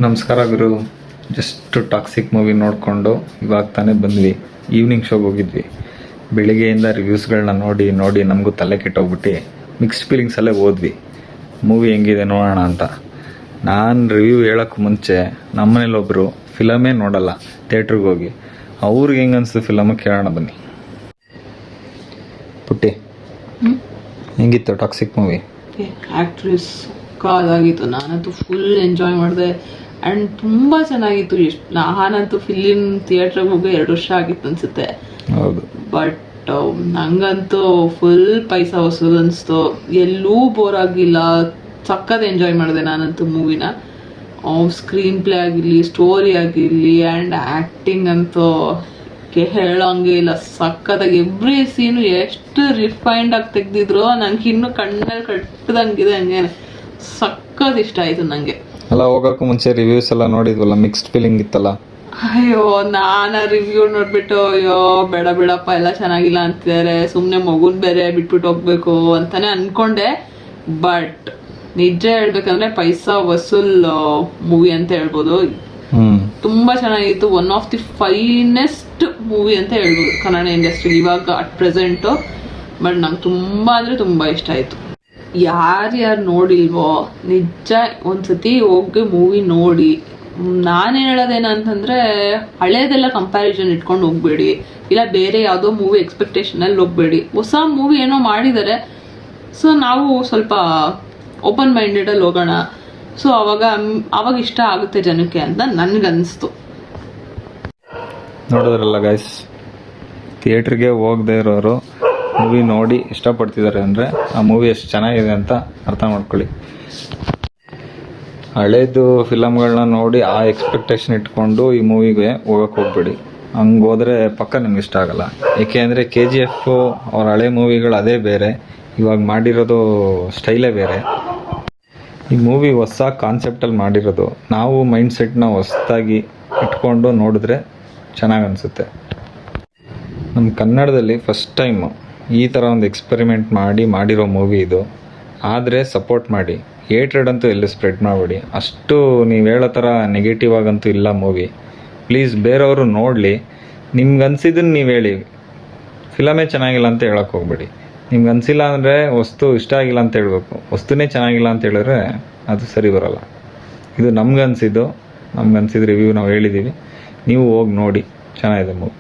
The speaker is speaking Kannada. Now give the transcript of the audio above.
ನಮಸ್ಕಾರ ಗುರು. ಜಸ್ಟ್ ಟಾಕ್ಸಿಕ್ ಮೂವಿ ನೋಡಿಕೊಂಡು ಇವಾಗ ತಾನೇ ಬಂದ್ವಿ. ಈವ್ನಿಂಗ್ ಶೋಗೆ ಹೋಗಿದ್ವಿ. ಬೆಳಿಗ್ಗೆಯಿಂದ ರಿವ್ಯೂಸ್ಗಳನ್ನ ನೋಡಿ ನೋಡಿ ನಮಗೂ ತಲೆ ಕೆಟ್ಟೋಗ್ಬಿಟ್ಟು ಮಿಕ್ಸ್ಡ್ ಫೀಲಿಂಗ್ಸಲ್ಲೇ ಹೋದ್ವಿ. ಮೂವಿ ಹೆಂಗಿದೆ ನೋಡೋಣ ಅಂತ. ನಾನು ರಿವ್ಯೂ ಹೇಳೋಕ್ಕೆ ಮುಂಚೆ ನಮ್ಮನೇಲೊಬ್ಬರು ಫಿಲಮೇ ನೋಡಲ್ಲ, ಥಿಯೇಟ್ರಿಗೆ ಹೋಗಿ ಅವ್ರಿಗೆ ಹೆಂಗೆ ಅನಿಸ್ತು ಫಿಲಮ್ ಕೇಳೋಣ ಬನ್ನಿ. ಪುಟ್ಟಿ, ಹೆಂಗಿತ್ತು ಟಾಕ್ಸಿಕ್ ಮೂವಿ? ಆ್ಯಕ್ಟ್ರೆಸ್ ಕಾದಾಗಿತ್ತು. ನಾನಂತೂ ಫುಲ್ ಎಂಜಾಯ್ ಮಾಡಿದೆ ಆ್ಯಂಡ್ ತುಂಬ ಚೆನ್ನಾಗಿತ್ತು. ನಾನಂತೂ ಫಿಲಿಮ್ ಥಿಯೇಟ್ರಿಗೆ ಹೋಗಿ 2 ವರ್ಷ ಆಗಿತ್ತು ಅನಿಸುತ್ತೆ. ಹೌದು. ಬಟ್ ನಂಗಂತೂ ಫುಲ್ ಪೈಸಾ ವಸೂಲ್ ಅನಿಸ್ತು. ಎಲ್ಲೂ ಬೋರ್ ಆಗಿಲ್ಲ, ಸಖತ್ ಎಂಜಾಯ್ ಮಾಡಿದೆ ನಾನಂತೂ ಮೂವಿನ. ಸ್ಕ್ರೀನ್ ಪ್ಲೇ ಆಗಿರಲಿ, ಸ್ಟೋರಿ ಆಗಿರಲಿ ಆ್ಯಂಡ್ ಆ್ಯಕ್ಟಿಂಗ್ ಅಂತೂ ಹೇಳೋಂಗೆ ಇಲ್ಲ. ಸಖತ್ತಾಗಿ ಎವ್ರಿ ಸೀನು ಎಷ್ಟು ರಿಫೈನ್ಡ್ ಆಗಿ ತೆಗ್ದಿದ್ರು ನಂಗೆ ಇನ್ನೂ ಕಣ್ಣಲ್ಲಿ ಕಟ್ಟದಂಗಿದೆ. ಹಂಗೆ ಸಖತ್ ಇಷ್ಟ ಆಯಿತು ನನಗೆ. ಅಲ್ಲ, ಹೋಗೋಕ್ಕೂ ಮುಂಚೆ ರಿವ್ಯೂಸ್ ಎಲ್ಲ ನೋಡಿದ್ವಲ್ಲ, ಮಿಕ್ಸ್ಡ್ ಫೀಲಿಂಗ್ ಇತ್ತಲ್ಲ. ಅಯ್ಯೋ, ನಾನು ರಿವ್ಯೂ ನೋಡ್ಬಿಟ್ಟು ಅಯ್ಯೋ ಬೇಡ ಬಿಡಪ್ಪ ಎಲ್ಲ ಚೆನ್ನಾಗಿಲ್ಲ ಅಂತಿದ್ದಾರೆ, ಸುಮ್ಮನೆ ಮಗುನ್ ಬೇರೆ ಬಿಟ್ಬಿಟ್ಟು ಹೋಗ್ಬೇಕು ಅಂತಾನೆ ಅನ್ಕೊಂಡೆ. ಬಟ್ ನಿಜ ಹೇಳ್ಬೇಕಂದ್ರೆ ಪೈಸಾ ವಸೂಲ್ ಮೂವಿ ಅಂತ ಹೇಳ್ಬೋದು. ತುಂಬಾ ಚೆನ್ನಾಗಿತ್ತು. One of the finest movie ಅಂತ ಹೇಳ್ಬೋದು ಕನ್ನಡ ಇಂಡಸ್ಟ್ರಿ ಇವಾಗ ಅಟ್ ಪ್ರೆಸೆಂಟ್. ಬಟ್ ನಂಗೆ ತುಂಬಾ ಅಂದ್ರೆ ತುಂಬಾ ಇಷ್ಟ ಆಯ್ತು. ಯಾರ್ಯಾರು ನೋಡಿಲ್ವೋ ನಿಜ ಒಂದ್ಸತಿ ಹೋಗಿ ಮೂವಿ ನೋಡಿ. ನಾನೇನು ಹೇಳೋದೇನಂತಂದ್ರೆ, ಹಳೇದೆಲ್ಲ ಕಂಪ್ಯಾರಿಸನ್ ಇಟ್ಕೊಂಡು ಹೋಗ್ಬೇಡಿ, ಇಲ್ಲ ಬೇರೆ ಯಾವುದೋ ಮೂವಿ ಎಕ್ಸ್ಪೆಕ್ಟೇಷನಲ್ಲಿ ಹೋಗ್ಬೇಡಿ. ಹೊಸ ಮೂವಿ ಏನೋ ಮಾಡಿದ್ದಾರೆ, ಸೊ ನಾವು ಸ್ವಲ್ಪ ಓಪನ್ ಮೈಂಡೆಡಲ್ಲಿ ಹೋಗೋಣ. ಸೊ ಅವಾಗ ಇಷ್ಟ ಆಗುತ್ತೆ ಜನಕ್ಕೆ ಅಂತ ನನ್ಗನ್ನಿಸ್ತು. ನೋಡಿದ್ರಲ್ಲ ಗೈಸ್, ಥಿಯೇಟ್ರಿಗೆ ಹೋಗದೆ ಇರೋರು ಮೂವಿ ನೋಡಿ ಇಷ್ಟಪಡ್ತಿದ್ದಾರೆ ಅಂದರೆ ಆ ಮೂವಿ ಎಷ್ಟು ಚೆನ್ನಾಗಿದೆ ಅಂತ ಅರ್ಥ ಮಾಡ್ಕೊಳ್ಳಿ. ಹಳೇದು ಫಿಲಮ್ಗಳನ್ನ ನೋಡಿ ಆ ಎಕ್ಸ್ಪೆಕ್ಟೇಷನ್ ಇಟ್ಕೊಂಡು ಈ ಮೂವಿಗೆ ಹೋಗಕ್ಕೆ ಹೋಗ್ಬೇಡಿ. ಹಂಗೆ ಹೋದರೆ ಪಕ್ಕ ನಿಮ್ಗೆ ಇಷ್ಟ ಆಗಲ್ಲ. ಏಕೆ ಅಂದರೆ KGF ಅವ್ರ ಹಳೆ ಮೂವಿಗಳು ಅದೇ ಬೇರೆ, ಇವಾಗ ಮಾಡಿರೋದು ಸ್ಟೈಲೇ ಬೇರೆ. ಈ ಮೂವಿ ಹೊಸ ಕಾನ್ಸೆಪ್ಟಲ್ಲಿ ಮಾಡಿರೋದು. ನಾವು ಮೈಂಡ್ ಸೆಟ್ನ ಹೊಸದಾಗಿ ಇಟ್ಕೊಂಡು ನೋಡಿದ್ರೆ ಚೆನ್ನಾಗಿ ಅನಿಸುತ್ತೆ. ನಮ್ಮ ಕನ್ನಡದಲ್ಲಿ ಫಸ್ಟ್ ಟೈಮು ಈ ಥರ ಒಂದು ಎಕ್ಸ್ಪೆರಿಮೆಂಟ್ ಮಾಡಿರೋ ಮೂವಿ ಇದು. ಆದರೆ ಸಪೋರ್ಟ್ ಮಾಡಿ, ಹೇಟ್ರೆಡ್ ಅಂತೂ ಎಲ್ಲೂ ಸ್ಪ್ರೆಡ್ ಮಾಡಬೇಡಿ. ಅಷ್ಟು ನೀವು ಹೇಳೋ ಥರ ನೆಗೆಟಿವ್ ಆಗಂತೂ ಇಲ್ಲ ಮೂವಿ. ಪ್ಲೀಸ್ ಬೇರೆಯವರು ನೋಡಲಿ, ನಿಮ್ಗೆ ಅನ್ಸಿದ್ದನ್ನು ನೀವು ಹೇಳಿ. ಫಿಲಮೇ ಚೆನ್ನಾಗಿಲ್ಲ ಅಂತ ಹೇಳೋಕ್ಕೆ ಹೋಗ್ಬೇಡಿ. ನಿಮ್ಗೆ ಅನಿಸಿಲ್ಲ ಅಂದರೆ ವಸ್ತು ಇಷ್ಟ ಆಗಿಲ್ಲ ಅಂತ ಹೇಳಬೇಕು. ವಸ್ತುನೇ ಚೆನ್ನಾಗಿಲ್ಲ ಅಂತ ಹೇಳಿದ್ರೆ ಅದು ಸರಿ ಬರೋಲ್ಲ. ಇದು ನಮ್ಗೆ ಅನಿಸಿದ್ದು ರಿವ್ಯೂ ನಾವು ಹೇಳಿದ್ದೀವಿ. ನೀವು ಹೋಗಿ ನೋಡಿ, ಚೆನ್ನಾಗಿದೆ ಮೂವಿ.